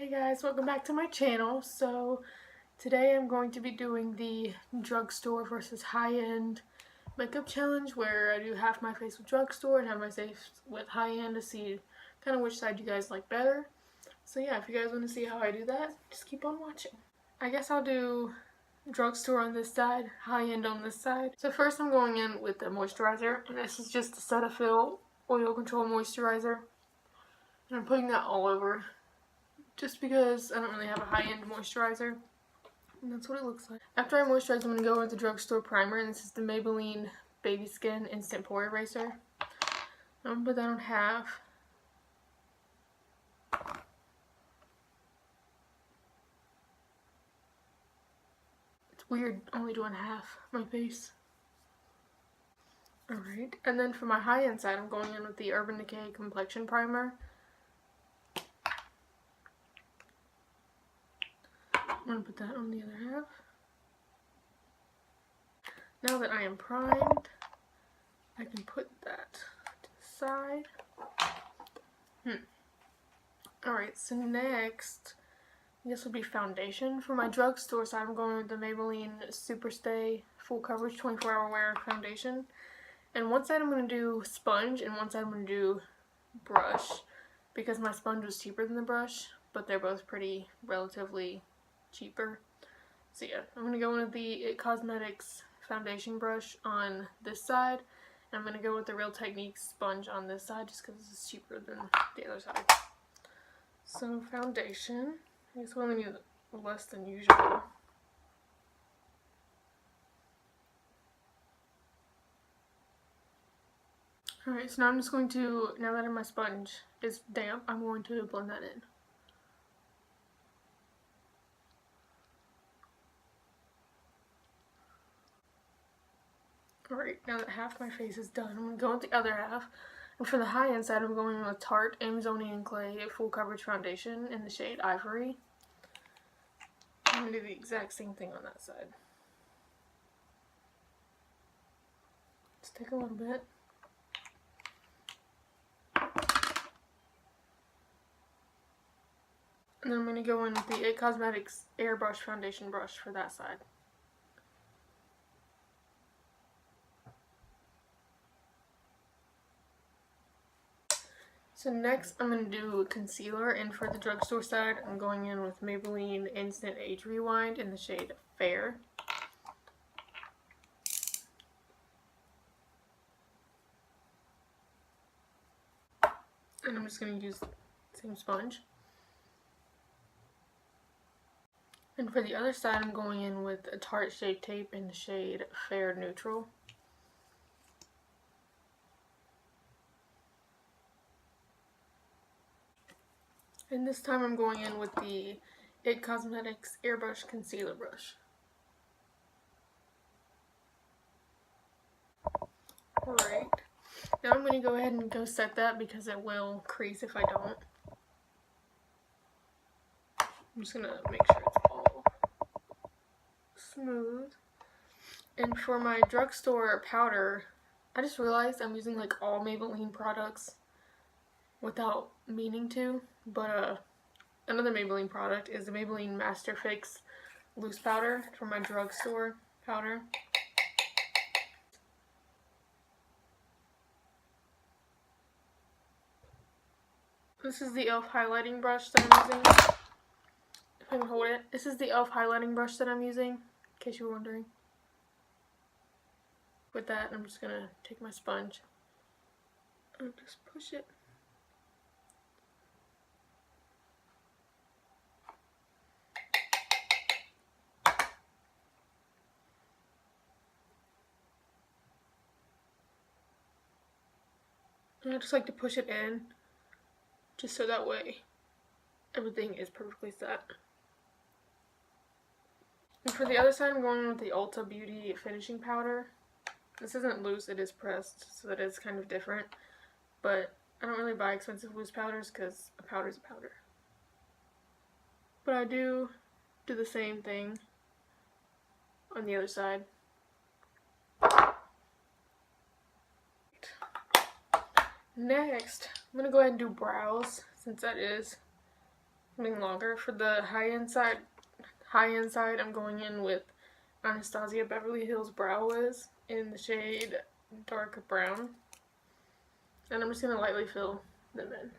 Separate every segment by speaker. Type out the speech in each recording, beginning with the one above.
Speaker 1: Hey guys, welcome back to my channel. So today I'm going to be doing the drugstore versus high-end makeup challenge, where I do half my face with drugstore and half my face with high-end to see kind of which side you guys like better. So yeah, if you guys want to see how I do that, just keep on watching. I guess I'll do drugstore on this side, high-end on this side. So first I'm going in with the moisturizer, and this is just the Cetaphil Oil Control Moisturizer. And I'm putting that all over, just because I don't really have a high-end moisturizer. And that's what it looks like. After I moisturize, I'm going to go with the drugstore primer, and this is the Maybelline Baby Skin Instant Pore Eraser. I'm going to put that on half. It's weird only doing half my face. Alright, and then for my high-end side, I'm going in with the Urban Decay Complexion Primer. I'm going to put that on the other half. Now that I am primed, I can put that to the side. Alright, so next, this will be foundation. For my drugstore side, I'm going with the Maybelline SuperStay Full Coverage 24-Hour Wear Foundation. And one side I'm going to do sponge, and one side I'm going to do brush, because my sponge was cheaper than the brush, but they're both pretty relatively cheaper. So yeah, I'm going to go in with the It Cosmetics foundation brush on this side, and I'm going to go with the Real Techniques sponge on this side, just because it's cheaper than the other side. So foundation, I guess we only need less than usual. Alright, so now I'm just going to, now that my sponge is damp, I'm going to blend that in. Alright, now that half my face is done, I'm going to go with the other half. And for the high-end side, I'm going with Tarte Amazonian Clay Full Coverage Foundation in the shade Ivory. I'm going to do the exact same thing on that side. Just take a little bit. And then I'm going to go in with the It Cosmetics Airbrush Foundation brush for that side. So next I'm going to do concealer, and for the drugstore side I'm going in with Maybelline Instant Age Rewind in the shade Fair. And I'm just going to use the same sponge. And for the other side I'm going in with a Tarte Shape Tape in the shade Fair Neutral. And this time I'm going in with the It Cosmetics Airbrush Concealer Brush. Alright, now I'm going to go ahead and go set that, because it will crease if I don't. I'm just going to make sure it's all smooth. And for my drugstore powder, I just realized I'm using like all Maybelline products without meaning to, but another Maybelline product is the Maybelline Masterfix loose powder for my drugstore powder. This is the e.l.f. highlighting brush that I'm using. If I can hold it. This is the e.l.f. highlighting brush that I'm using, in case you were wondering. With that, I'm just going to take my sponge and just push it. And I just like to push it in, just so that way everything is perfectly set. And for the other side, I'm going with the Ulta Beauty finishing powder. This isn't loose, it is pressed, so that is kind of different. But I don't really buy expensive loose powders, because a powder is a powder. But I do the same thing on the other side. Next, I'm going to go ahead and do brows, since that is something longer. For the high-end side, I'm going in with Anastasia Beverly Hills Brow Wiz in the shade Dark Brown. And I'm just going to lightly fill them in.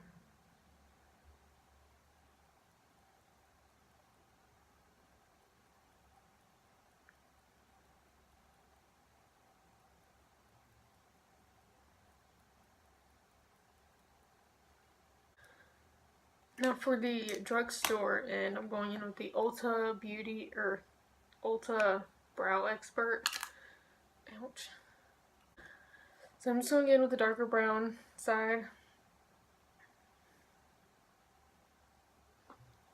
Speaker 1: Now for the drugstore, and I'm going in with the Ulta Brow Expert. Ouch. So I'm just going in with the darker brown side.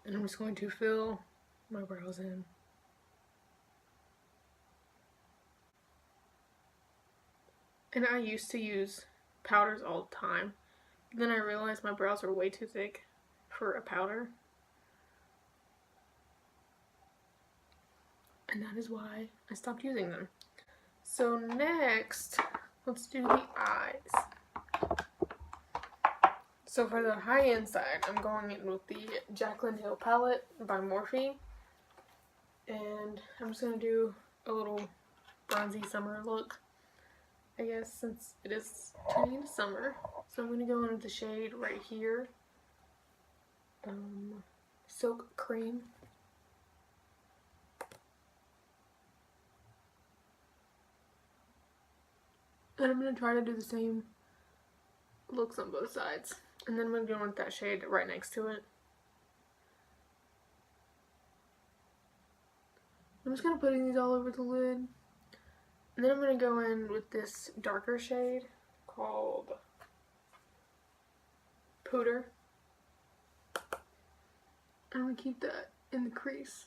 Speaker 1: And I'm just going to fill my brows in. And I used to use powders all the time. Then I realized my brows were way too thick for a powder. And that is why I stopped using them. So next, let's do the eyes. So for the high-end side, I'm going in with the Jaclyn Hill palette by Morphe. And I'm just going to do a little bronzy summer look, I guess, since it is turning into summer. So I'm going to go in with the shade right here, Silk Cream. And I'm going to try to do the same looks on both sides. And then I'm going to go in with that shade right next to it. I'm just going to put these all over the lid. And then I'm going to go in with this darker shade called Pore. I'm going to keep that in the crease.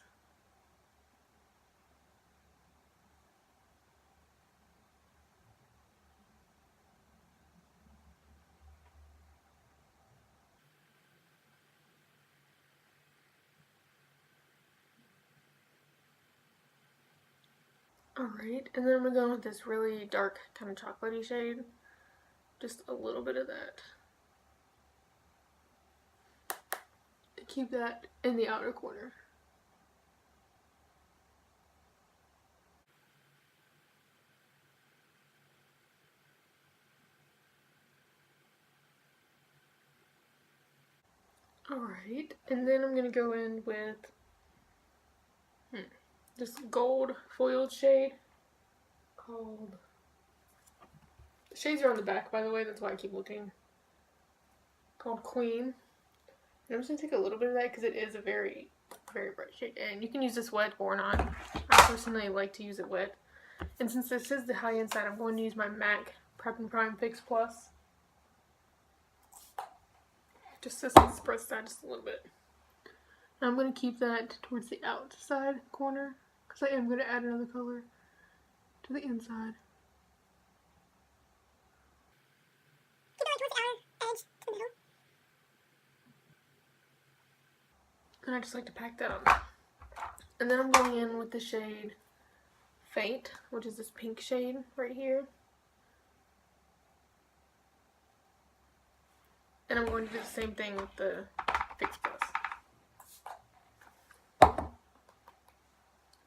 Speaker 1: Alright, and then I'm going to go in with this really dark kind of chocolatey shade. Just a little bit of that. Keep that in the outer corner. Alright, and then I'm going to go in with this gold foiled shade called, the shades are on the back, by the way, that's why I keep looking, called Queen. And I'm just going to take a little bit of that because it is a very, very bright shade, and you can use this wet or not. I personally like to use it wet. And since this is the high-end side, I'm going to use my MAC Prep and Prime Fix Plus. Just to suppress that just a little bit. And I'm going to keep that towards the outside corner, because I am going to add another color to the inside. And I just like to pack that on. And then I'm going in with the shade Faint, which is this pink shade right here. And I'm going to do the same thing with the Fix Plus.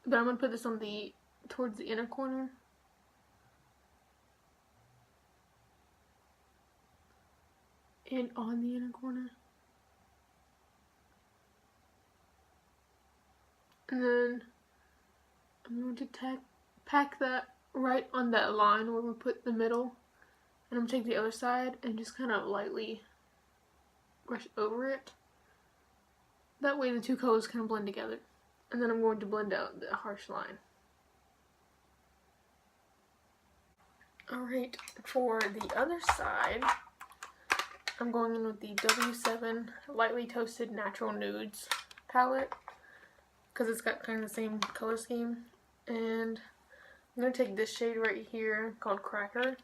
Speaker 1: But I'm going to put this on towards the inner corner. And on the inner corner. And then I'm going to pack that right on that line where we put the middle. And I'm going to take the other side and just kind of lightly brush over it. That way the two colors kind of blend together. And then I'm going to blend out the harsh line. Alright, for the other side, I'm going in with the W7 Lightly Toasted Natural Nudes palette, because it's got kind of the same color scheme. And I'm going to take this shade right here called Cracker. I'm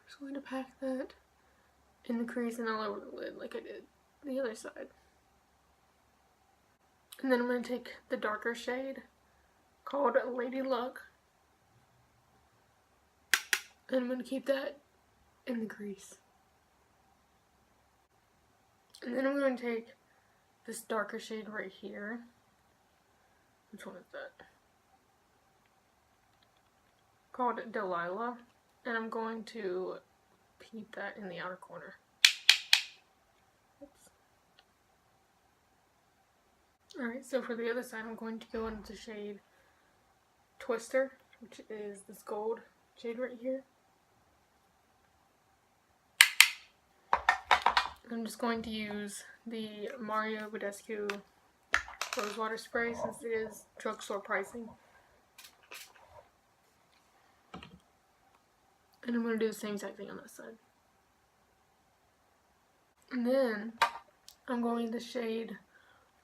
Speaker 1: just going to pack that in the crease and all over the lid like I did the other side. And then I'm going to take the darker shade called Lady Luck. And I'm going to keep that in the crease. And then I'm going to take this darker shade right here. Which one is that? Called Delilah. And I'm going to paint that in the outer corner. Oops. Alright, so for the other side, I'm going to go into the shade Twister, which is this gold shade right here. I'm just going to use the Badescu Rose Water Spray since it is drugstore pricing. And I'm going to do the same exact thing on this side. And then I'm going to the shade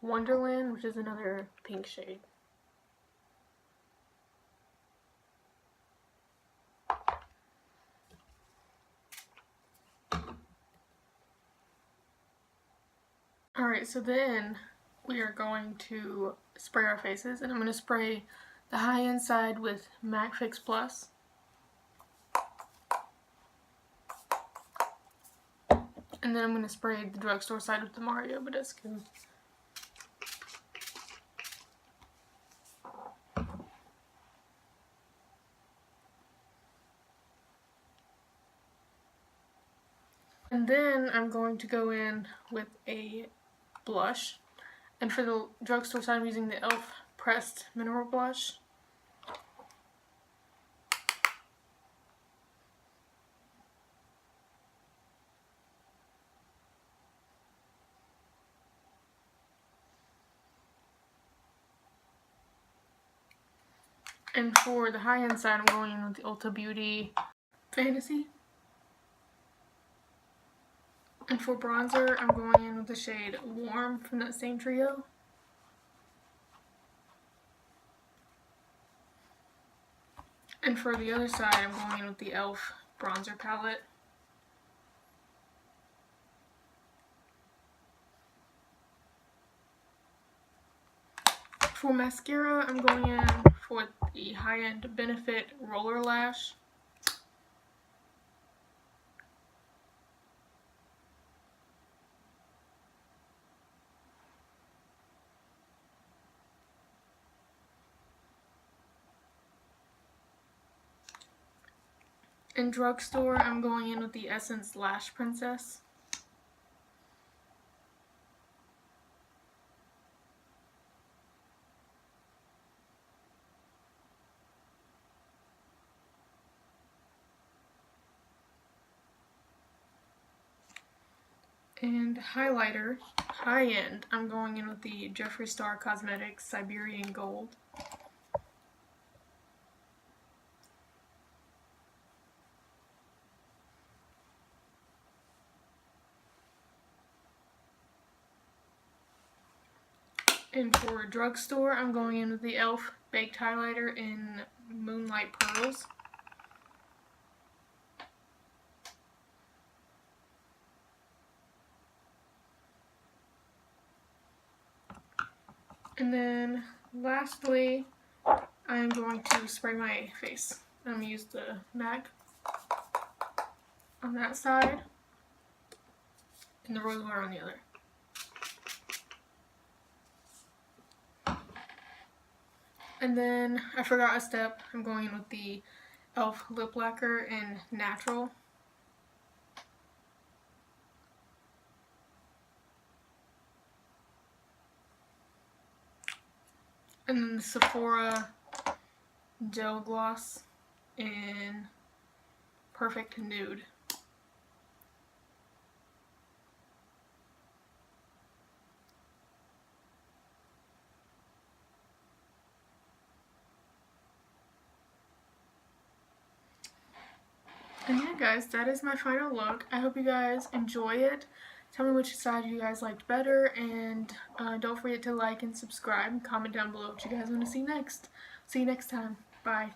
Speaker 1: Wonderland, which is another pink shade. Alright, so then we are going to spray our faces, and I'm going to spray the high-end side with MAC Fix Plus. And then I'm going to spray the drugstore side with the Badescu. And then I'm going to go in with a blush. And for the drugstore side, I'm using the e.l.f. Pressed Mineral Blush. And for the high-end side, I'm going in with the Ulta Beauty Fantasy. And for bronzer, I'm going in with the shade Warm from that same trio. And for the other side, I'm going in with the e.l.f. bronzer palette. For mascara, I'm going in for the high-end Benefit Roller Lash. In drugstore, I'm going in with the Essence Lash Princess. And highlighter, high-end, I'm going in with the Jeffree Star Cosmetics Siberian Gold. And for drugstore, I'm going in with the e.l.f. Baked Highlighter in Moonlight Pearls. And then lastly, I'm going to spray my face. I'm going to use the MAC on that side and the rose water on the other. And then I forgot a step. I'm going in with the e.l.f. Lip Laquer in Natural. And then the Sephora Gel Gloss in Perfect Nude. And yeah guys, that is my final look. I hope you guys enjoy it. Tell me which side you guys liked better, and don't forget to like and subscribe and comment down below what you guys want to see next. See you next time. Bye.